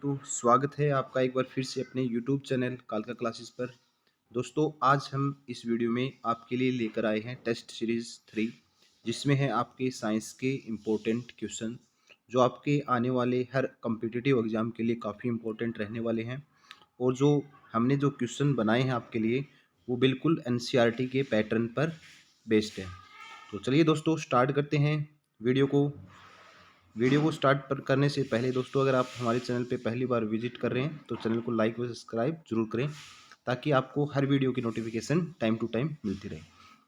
तो स्वागत है आपका एक बार फिर से अपने YouTube चैनल कालका क्लासेस पर। दोस्तों आज हम इस वीडियो में आपके लिए लेकर आए हैं टेस्ट सीरीज़ 3, जिसमें है आपके साइंस के इम्पोर्टेंट क्वेश्चन जो आपके आने वाले हर कम्पिटिटिव एग्ज़ाम के लिए काफ़ी इम्पोर्टेंट रहने वाले हैं। और जो हमने जो क्वेश्चन बनाए हैं आपके लिए वो बिल्कुल एनसीईआरटी के पैटर्न पर बेस्ड है। तो चलिए दोस्तों स्टार्ट करते हैं वीडियो को स्टार्ट पर करने से पहले दोस्तों, अगर आप हमारे चैनल पे पहली बार विजिट कर रहे हैं तो चैनल को लाइक व सब्सक्राइब जरूर करें, ताकि आपको हर वीडियो की नोटिफिकेशन टाइम टू टाइम मिलती रहे।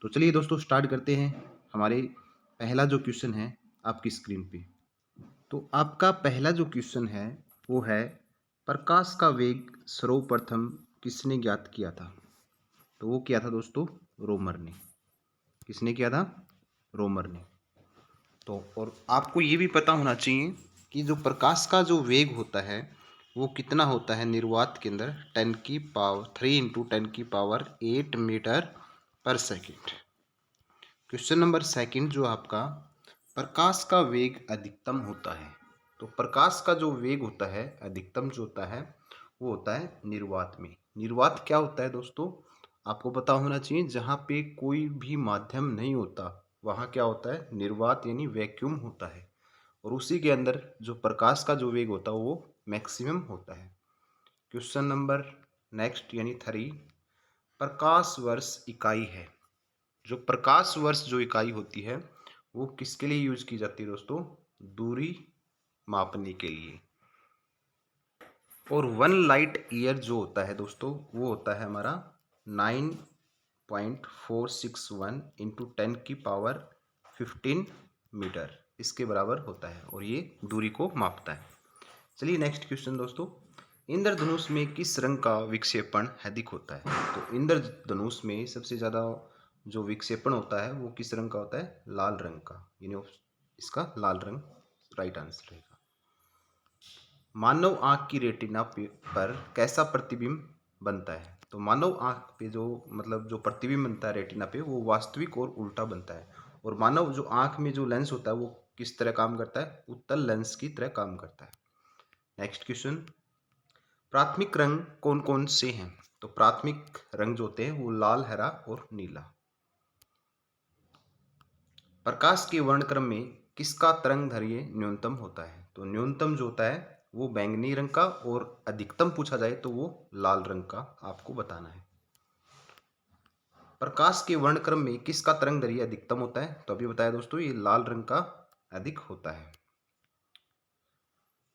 तो चलिए दोस्तों स्टार्ट करते हैं। हमारे पहला जो क्वेश्चन है आपकी स्क्रीन पे, तो आपका पहला जो क्वेश्चन है वो है, प्रकाश का वेग सर्वप्रथम किसने ज्ञात किया था? तो वो किया था दोस्तों रोमर ने। किसने किया था? रोमर ने। तो और आपको ये भी पता होना चाहिए कि जो प्रकाश का जो वेग होता है वो कितना होता है निर्वात के अंदर, 10⁻³ × 10⁸ मीटर पर सेकेंड। क्वेश्चन नंबर सेकंड जो आपका, प्रकाश का वेग अधिकतम होता है। तो प्रकाश का जो वेग होता है अधिकतम जो होता है वो होता है निर्वात में। निर्वात क्या होता है दोस्तों? आपको पता होना चाहिए, जहाँ पे कोई भी माध्यम नहीं होता वहाँ क्या होता है? निर्वात यानी वैक्यूम होता है। और उसी के अंदर जो प्रकाश का जो वेग होता है वो मैक्सिमम होता है। क्वेश्चन नंबर नेक्स्ट यानी 3, प्रकाश वर्ष इकाई है। जो प्रकाश वर्ष जो इकाई होती है वो किसके लिए यूज की जाती है दोस्तों? दूरी मापने के लिए। और 1 लाइट ईयर जो होता है दोस्तों वो होता है हमारा 9.461 × 10⁻15 मीटर, इसके बराबर होता है और ये दूरी को मापता है। चलिए नेक्स्ट क्वेश्चन दोस्तों, इंद्रधनुष में किस रंग का विक्षेपण अधिक होता है? तो इंद्रधनुष में सबसे ज़्यादा जो विक्षेपण होता है वो किस रंग का होता है? लाल रंग का, यानी इसका लाल रंग राइट आंसर रहेगा। मानव आंख की रेटिना पर कैसा प्रतिबिंब बनता है? तो मानव आंख पे जो जो प्रतिबिंब बनता है रेटिना पे, वो वास्तविक और उल्टा बनता है। और मानव जो आंख में जो लेंस होता है वो किस तरह काम करता है? उत्तल लेंस की तरह काम करता है। नेक्स्ट क्वेश्चन, प्राथमिक रंग कौन कौन से हैं? तो प्राथमिक रंग जो होते हैं वो लाल, हरा और नीला। प्रकाश के वर्णक्रम में किसका तरंगदैर्घ्य न्यूनतम होता है? तो न्यूनतम जो होता है वो बैंगनी रंग का, और अधिकतम पूछा जाए तो वो लाल रंग का आपको बताना है। प्रकाश के वर्णक्रम में किसका तरंगदैर्घ्य अधिकतम होता है? तो अभी बताया दोस्तों, ये लाल रंग का अधिक होता है।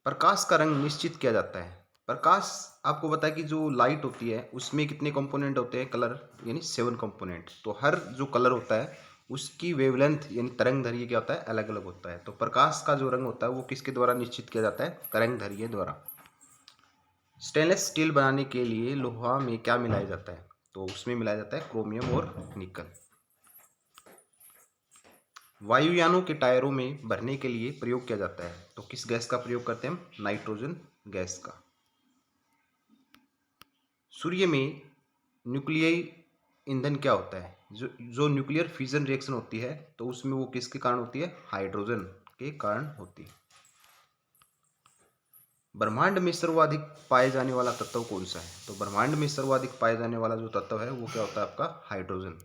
प्रकाश का रंग निश्चित किया जाता है। प्रकाश, आपको पता है कि जो लाइट होती है उसमें कितने कंपोनेंट होते हैं? कलर, यानी 7 कंपोनेंट। तो हर जो कलर होता है उसकी वेवलेंथ यानी तरंगदैर्घ्य क्या होता है? अलग अलग होता है। तो प्रकाश का जो रंग होता है वो किसके द्वारा निश्चित किया जाता है? तरंगदैर्घ्य द्वारा। स्टेनलेस स्टील बनाने के लिए लोहा में क्या मिलाया जाता है? तो उसमें मिलाया जाता है क्रोमियम और निकल। वायुयानों के टायरों में भरने के लिए प्रयोग किया जाता है। तो किस गैस का प्रयोग करते हैं हम? नाइट्रोजन गैस का। सूर्य में न्यूक्लियई ईंधन क्या होता है? जो जो न्यूक्लियर फ्यूजन रिएक्शन होती है तो उसमें वो किसके कारण होती है? हाइड्रोजन के कारण होती है। ब्रह्मांड में सर्वाधिक पाए जाने वाला तत्व कौन सा है? तो ब्रह्मांड में सर्वाधिक पाए जाने वाला जो तत्व है वो क्या होता है? आपका हाइड्रोजन।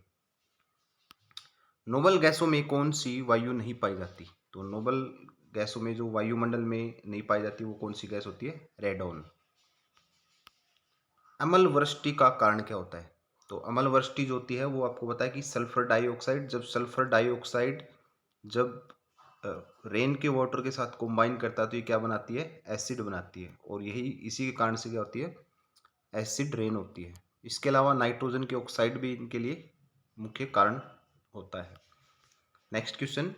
नोबल गैसों में कौन सी वायु नहीं पाई जाती? तो नोबल गैसों में जो वायुमंडल में नहीं पाई जाती वो कौन सी गैस होती है? रेडॉन। अम्ल वृष्टि का कारण क्या होता है? तो अम्ल वृष्टि जो होती है वो आपको पता है कि सल्फर डाइऑक्साइड, जब सल्फर डाइऑक्साइड जब रेन के वाटर के साथ कंबाइन करता है तो ये क्या बनाती है? एसिड बनाती है। और यही इसी के कारण से क्या होती है? एसिड रेन होती है। इसके अलावा नाइट्रोजन के ऑक्साइड भी इनके लिए मुख्य कारण होता है। नेक्स्ट क्वेश्चन,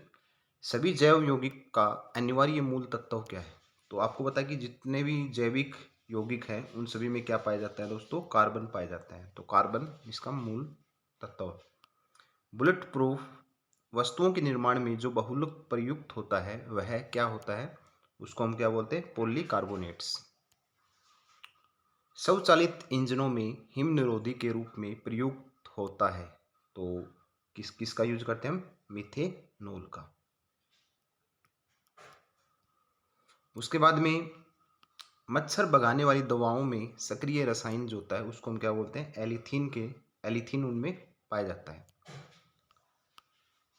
सभी जैव यौगिक का अनिवार्य मूल तत्व क्या है? तो आपको पता है कि जितने भी जैविक यौगिक हैं उन सभी में क्या पाया जाता है दोस्तों? कार्बन पाया जाता है। तो कार्बन इसका मूल तत्व है। बुलेट प्रूफ वस्तुओं के निर्माण में जो बहुलक प्रयुक्त होता है वह क्या होता है? उसको हम क्या बोलते हैं? पॉलीकार्बोनेट्स। स्वचालित इंजनों में हिम निरोधी के रूप में प्रयुक्त होता है। तो किस किस का यूज करते हैं हम? मिथेनॉल का। उसके बाद में मच्छर भगाने वाली दवाओं में सक्रिय रसायन जो होता है उसको हम क्या बोलते हैं, एलिथीन उनमें पाया जाता है।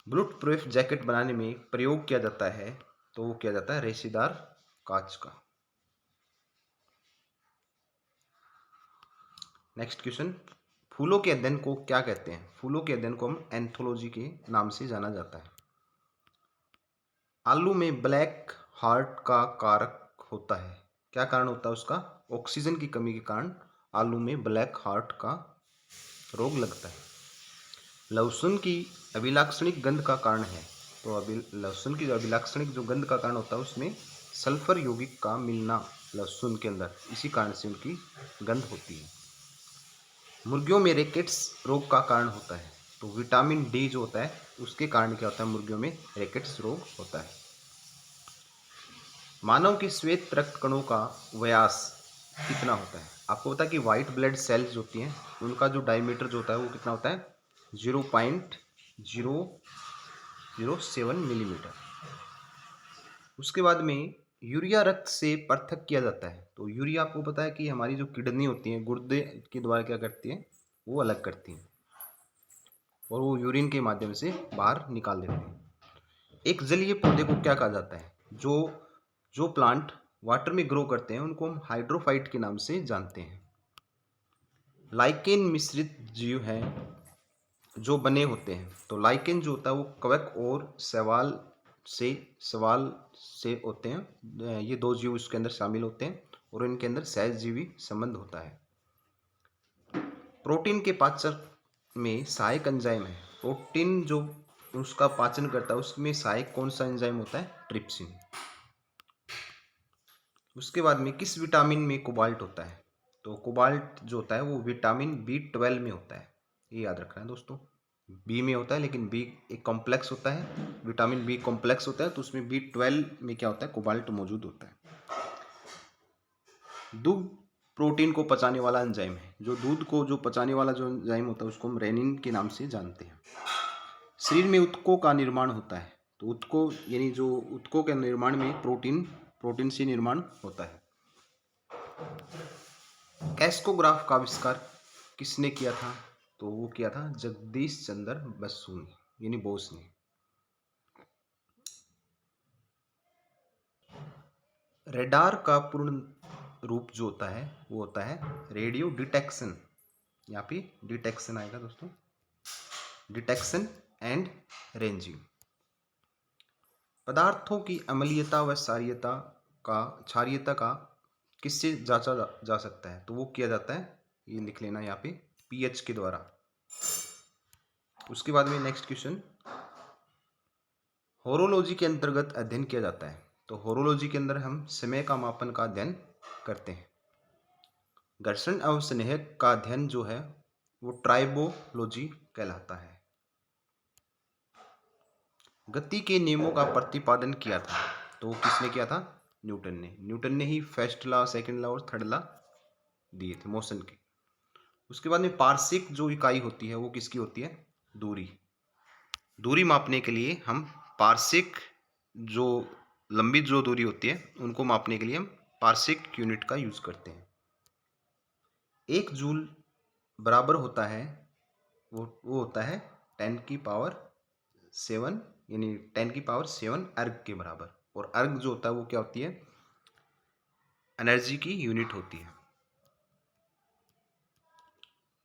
बुलेट प्रूफ जैकेट बनाने में प्रयोग किया जाता है तो वो किया जाता है रेशेदार कांच का। नेक्स्ट क्वेश्चन, फूलों के अध्ययन को क्या कहते हैं? फूलों के अध्ययन को हम एंथोलॉजी के नाम से जाना जाता है। आलू में ब्लैक हार्ट का कारक होता है, क्या कारण होता है उसका? ऑक्सीजन की कमी के कारण आलू में ब्लैक हार्ट का रोग लगता है। लहसुन की अभिलाक्षणिक गंध का कारण है, तो लहसुन की जो अभिलाक्षणिक जो गंध का कारण होता है उसमें सल्फर यौगिक का मिलना लहसुन के अंदर, इसी कारण से उनकी गंध होती है। मुर्गियों में रेकेट्स रोग का कारण होता है, तो विटामिन डी जो होता है उसके कारण क्या होता है, मुर्गियों में रेकेट्स रोग होता है। मानव के श्वेत रक्त कणों का व्यास कितना होता है? आपको पता है कि व्हाइट ब्लड सेल्स होती हैं उनका जो डायमीटर जो होता है वो कितना होता है, 0.007 मिलीमीटर। उसके बाद में यूरिया रक्त से पृथक किया जाता है, तो यूरिया आपको पता है कि हमारी जो किडनी होती है गुर्दे के द्वारा क्या करती है, वो अलग करती हैं और वो यूरिन के माध्यम से बाहर निकाल देते हैं। एक जलीय पौधे को क्या कहा जाता है? जो जो प्लांट वाटर में ग्रो करते हैं उनको हम हाइड्रोफाइट के नाम से जानते हैं। लाइकेन मिश्रित जीव हैं जो बने होते हैं, तो लाइकेन जो होता है वो कवक और शैवाल से होते हैं। ये दो जीव इसके अंदर शामिल होते हैं और इनके अंदर सहजीवी संबंध होता है। प्रोटीन के पाचन में सहायक एंजाइम है, प्रोटीन जो उसका पाचन करता है उसमें सहायक कौन सा एंजाइम होता है, ट्रिप्सिन। उसके बाद में किस विटामिन में कोबाल्ट होता है? तो कोबाल्ट जो होता है वो विटामिन B12 में होता है, ये याद रखना है दोस्तों। बी में होता है लेकिन बी एक कॉम्प्लेक्स होता है, विटामिन बी कॉम्प्लेक्स होता है, तो उसमें B12 में क्या होता है, कोबाल्ट मौजूद होता है। दूध प्रोटीन को पचाने वाला एंजाइम है, जो दूध को जो पचाने वाला जो एंजाइम होता है उसको हम रेनिन के नाम से जानते हैं। शरीर में ऊतकों का निर्माण होता है, तो ऊतकों यानी जो ऊतकों के निर्माण में प्रोटीन से निर्माण होता है। कैस्कोग्राफ का आविष्कार किसने किया था? तो वो किया था जगदीश चंद्र बसु ने यानी बोस ने। रेडार का पूर्ण रूप जो होता है वो होता है रेडियो डिटेक्शन, यहाँ पे डिटेक्शन आएगा दोस्तों, डिटेक्शन एंड रेंजिंग। पदार्थों की अम्लीयता व क्षारीयता का किससे जांचा जा सकता है? तो वो किया जाता है, ये लिख लेना यहाँ पे, पीएच के द्वारा। उसके बाद में नेक्स्ट क्वेश्चन, होरोलॉजी के अंतर्गत अध्ययन किया जाता है, तो होरोलॉजी के अंदर हम समय का मापन का अध्ययन करते हैं। घर्षण एवं स्नेह का अध्ययन जो है वो ट्राइबोलॉजी कहलाता है। गति के नियमों का प्रतिपादन किया था, तो वो किसने किया था? न्यूटन ने ही फर्स्ट लॉ, सेकंड लॉ और थर्ड लॉ दिए थे मोशन के। उसके बाद में पार्शिक जो इकाई होती है वो किसकी होती है? दूरी मापने के लिए हम पार्शिक जो लंबी जो दूरी होती है उनको मापने के लिए हम पार्शिक यूनिट का यूज करते हैं। 1 जूल बराबर होता है वो होता है 10⁻⁷ यानी 10⁻⁷ अर्ग के बराबर, और अर्ग जो होता है वो क्या होती है? एनर्जी की यूनिट होती है।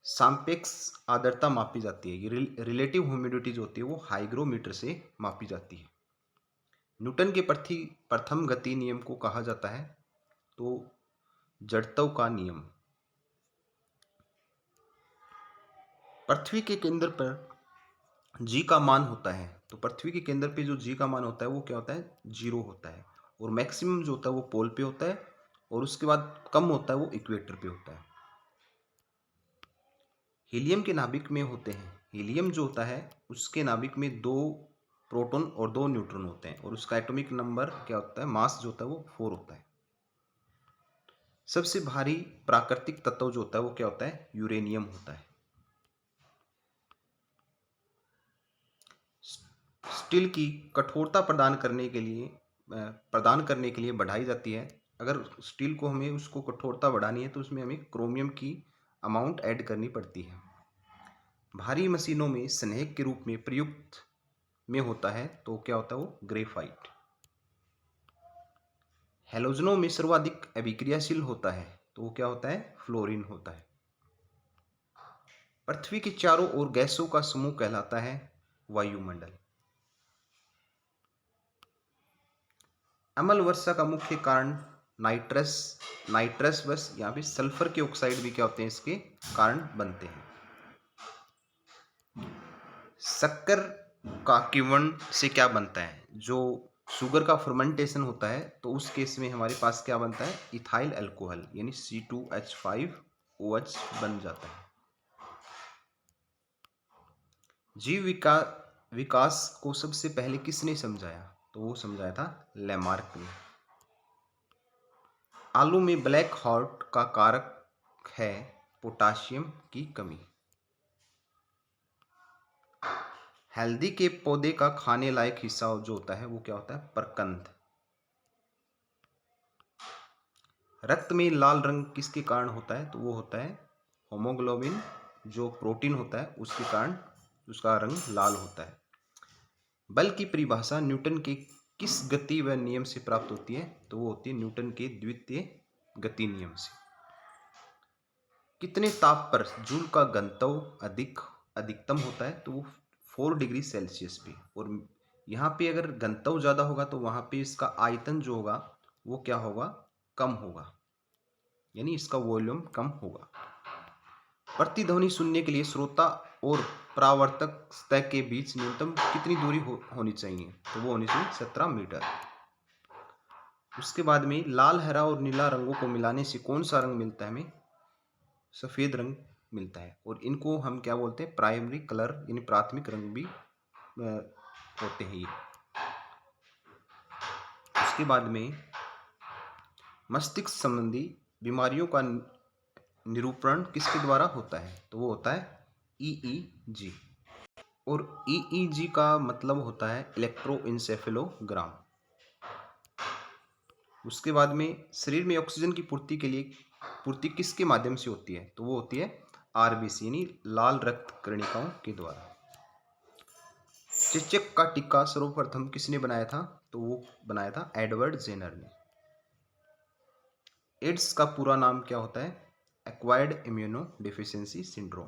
सापेक्ष आर्द्रता मापी जाती है, ये रिलेटिव ह्यूमिडिटी जो होती है वो हाइग्रोमीटर से मापी जाती है। न्यूटन के प्रथम गति नियम को कहा जाता है, तो जड़त्व का नियम। पृथ्वी के केंद्र पर जी का मान होता है, तो पृथ्वी के केंद्र पे जो जी का मान होता है वो क्या होता है? 0 होता है, और मैक्सिमम जो होता है वो पोल पे होता है, और उसके बाद कम होता है वो इक्वेटर पे होता है। हीलियम के नाभिक में होते हैं, हीलियम जो होता है उसके नाभिक में 2 प्रोटॉन और 2 न्यूट्रॉन होते हैं, और उसका एटॉमिक नंबर क्या होता है, मास जो होता है वो 4 होता है। सबसे भारी प्राकृतिक तत्व जो होता है वो क्या होता है? यूरेनियम होता है। स्टील की कठोरता प्रदान करने के लिए बढ़ाई जाती है अगर स्टील को हमें उसको कठोरता बढ़ानी है तो उसमें हमें क्रोमियम की अमाउंट ऐड करनी पड़ती है। भारी मशीनों में स्नेहक के रूप में प्रयुक्त में होता है तो क्या होता है वो ग्रेफाइट। हैलोजनों में सर्वाधिक अभिक्रियाशील होता है तो वो क्या होता है फ्लोरीन होता है। पृथ्वी के चारों ओर गैसों का समूह कहलाता है वायुमंडल। अम्ल वर्षा का मुख्य कारण नाइट्रस बस यहाँ पे सल्फर के ऑक्साइड भी क्या होते हैं इसके कारण बनते हैं। शक्कर का किण्वन से क्या बनता है, जो शुगर का फर्मेंटेशन होता है तो उस केस में हमारे पास क्या बनता है इथाइल अल्कोहल यानी C2H5OH बन जाता है। जीव विकास को सबसे पहले किसने समझाया तो वो समझाया था लैमार्क ने। आलू में ब्लैक हॉट का कारक है पोटाशियम की कमी। हल्दी के पौधे का खाने लायक हिस्सा जो होता है वो क्या होता है प्रकंद। रक्त में लाल रंग किसके कारण होता है तो वो होता है होमोग्लोबिन जो प्रोटीन होता है उसके कारण उसका रंग लाल होता है। बल की परिभाषा न्यूटन के किस गति व नियम से प्राप्त होती है तो वो होती है न्यूटन के द्वितीय गति नियम से। कितने ताप पर जूल का घनत्व अधिकतम होता है तो वो 4 डिग्री सेल्सियस पे। और यहाँ पे अगर घनत्व ज़्यादा होगा तो वहाँ पे इसका आयतन जो होगा वो क्या होगा कम होगा, यानी इसका वॉल्यूम कम होगा। प्रतिध्वनि सुनने के लिए श्रोता और परावर्तक सतह के बीच न्यूनतम कितनी दूरी होनी चाहिए तो वो होनी चाहिए 17 मीटर। उसके बाद में लाल हरा और नीला रंगों को मिलाने से कौन सा रंग मिलता है हमें सफ़ेद रंग मिलता है। और इनको हम क्या बोलते हैं प्राइमरी कलर यानी प्राथमिक रंग भी होते हैं ये। उसके बाद में मस्तिष्क संबंधी बीमारियों का निरूपण किसके द्वारा होता है तो वो होता है EEG। और EEG का मतलब होता है इलेक्ट्रोइंसेफेलोग्राम। उसके बाद में शरीर में ऑक्सीजन की पूर्ति किसके माध्यम से होती है तो वो होती है RBC यानी लाल रक्त कणिकाओं के द्वारा। चेचक का टीका सर्वप्रथम किसने बनाया था तो वो बनाया था एडवर्ड जेनर ने। एड्स का पूरा नाम क्या होता है एक्वायर्ड इम्यूनो डिफिशियंसी सिंड्रोम।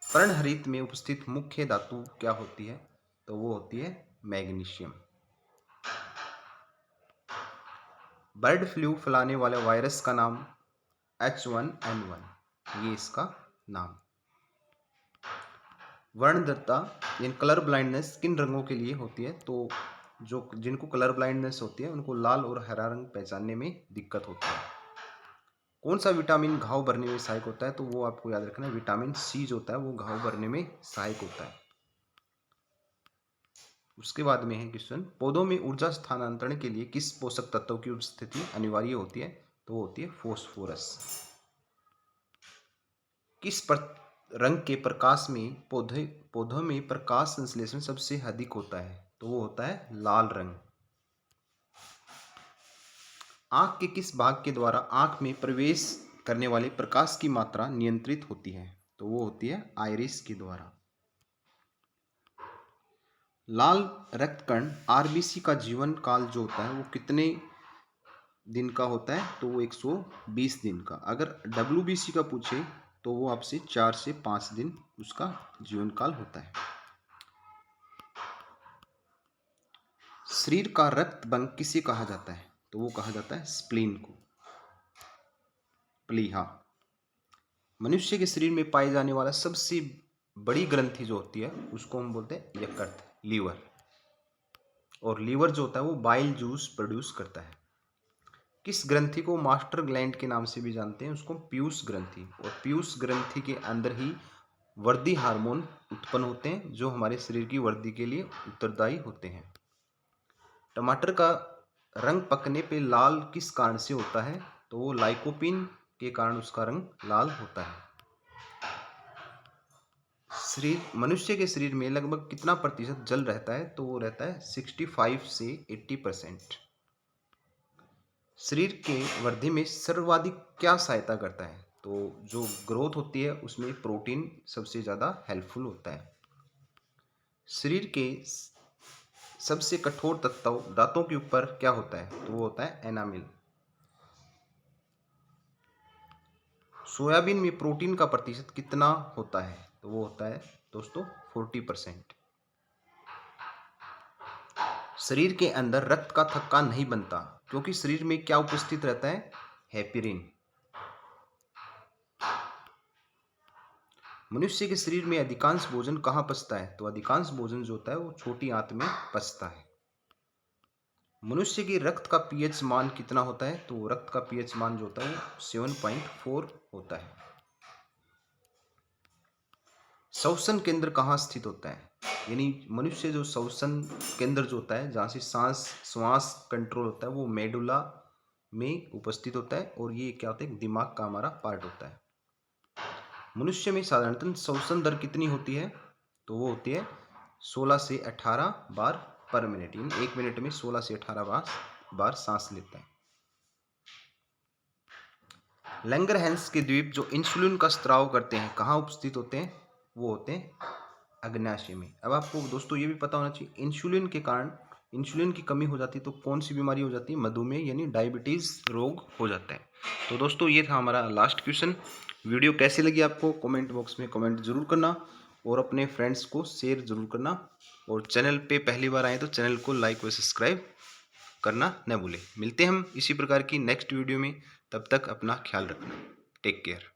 पर्णहरित में उपस्थित मुख्य धातु क्या होती है तो वो होती है मैग्नीशियम। बर्ड फ्लू फैलाने वाले वायरस का नाम H1N1 ये इसका नाम। वर्णदत्ता यानी कलर ब्लाइंडनेस किन रंगों के लिए होती है तो जो जिनको कलर ब्लाइंडनेस होती है उनको लाल और हरा रंग पहचानने में दिक्कत होती है। कौन सा विटामिन घाव भरने में सहायक होता है तो वो आपको याद रखना है विटामिन C जो होता है वो घाव भरने में सहायक होता है। उसके बाद में है क्वेश्चन पौधों में ऊर्जा स्थानांतरण के लिए किस पोषक तत्व की उपस्थिति अनिवार्य होती है तो वो होती है फॉस्फोरस। किस रंग के प्रकाश में पौधों में प्रकाश संश्लेषण सबसे अधिक होता है तो वो होता है लाल रंग। आंख के किस भाग के द्वारा आंख में प्रवेश करने वाले प्रकाश की मात्रा नियंत्रित होती है तो वो होती है आइरिस के द्वारा। लाल रक्त कण RBC का जीवन काल जो होता है वो कितने दिन का होता है तो वो 120 दिन का। अगर WBC का पूछे तो वो आपसे 4 से 5 दिन उसका जीवन काल होता है। शरीर का रक्त बंक किसे कहा जाता है तो वो कहा जाता है स्प्लीन को, प्लीहा। मनुष्य के शरीर में पाए जाने वाला सबसे बड़ी ग्रंथि जो होती है उसको हम बोलते हैं यकृत लीवर। और लीवर जो होता है वो बाइल जूस प्रोड्यूस करता है। किस ग्रंथि को मास्टर ग्लैंड के नाम से भी जानते हैं उसको पीयूष ग्रंथि। और पीयूष ग्रंथि के अंदर ही वर्दी हार्मोन उत्पन्न होते हैं जो हमारे शरीर की वर्दी के लिए उत्तरदायी होते हैं। टमाटर का रंग पकने पे लाल किस कारण से होता है तो वो लाइकोपीन के कारण उसका रंग लाल होता है। मनुष्य के शरीर में लगभग कितना प्रतिशत जल रहता है तो वो रहता है 65 से 80%। शरीर के वृद्धि में सर्वाधिक क्या सहायता करता है? तो जो ग्रोथ होती है उसमें प्रोटीन सबसे ज़्यादा हेल्पफुल होता है। शरीर के सबसे कठोर तत्व दांतों के ऊपर क्या होता है? तो वो होता है एनामिल। सोयाबीन में प्रोटीन का प्रतिशत कितना होता है? तो वो होता है दोस्तों 40%। शरीर के अंदर रक्त का थक्का नहीं बनता क्योंकि शरीर में क्या उपस्थित रहता है? हेपेरिन। मनुष्य के शरीर में अधिकांश भोजन कहाँ पचता है? तो अधिकांश भोजन जो होता है वो छोटी आंत में पचता है। मनुष्य की रक्त का पीएच मान कितना होता है? तो रक्त का पीएच मान जो होता है वो 7.4 होता है। श्वसन केंद्र कहाँ स्थित होता है? यानी मनुष्य जो श्वसन केंद्र जो होता है जहाँ से श्वास कंट्रोल होता है वो मेडुला में उपस्थित होता है और ये क्या होता है? दिमाग का हमारा पार्ट होता है। मनुष्य में साधारणतः श्वसन दर कितनी होती है? तो वो होती है 16 से 18 बार पर मिनट, यानी 1 मिनट में 16 से 18 बार सांस लेता है। लैंगरहैंस के द्वीप जो इंसुलिन का स्त्राव करते हैं कहाँ उपस्थित होते हैं? वो होते हैं अग्न्याशय में। अब आपको दोस्तों ये भी पता होना चाहिए इंसुलिन के कारण इंसुलिन की कमी हो जाती है तो कौन सी बीमारी हो जाती है? मधुमेह यानी डायबिटीज़ रोग हो जाता है। तो दोस्तों ये था हमारा लास्ट क्वेश्चन। वीडियो कैसी लगी आपको कमेंट बॉक्स में कमेंट जरूर करना और अपने फ्रेंड्स को शेयर जरूर करना और चैनल पे पहली बार आए तो चैनल को लाइक व सब्सक्राइब करना न भूलें। मिलते हैं हम इसी प्रकार की नेक्स्ट वीडियो में, तब तक अपना ख्याल रखना। Take care.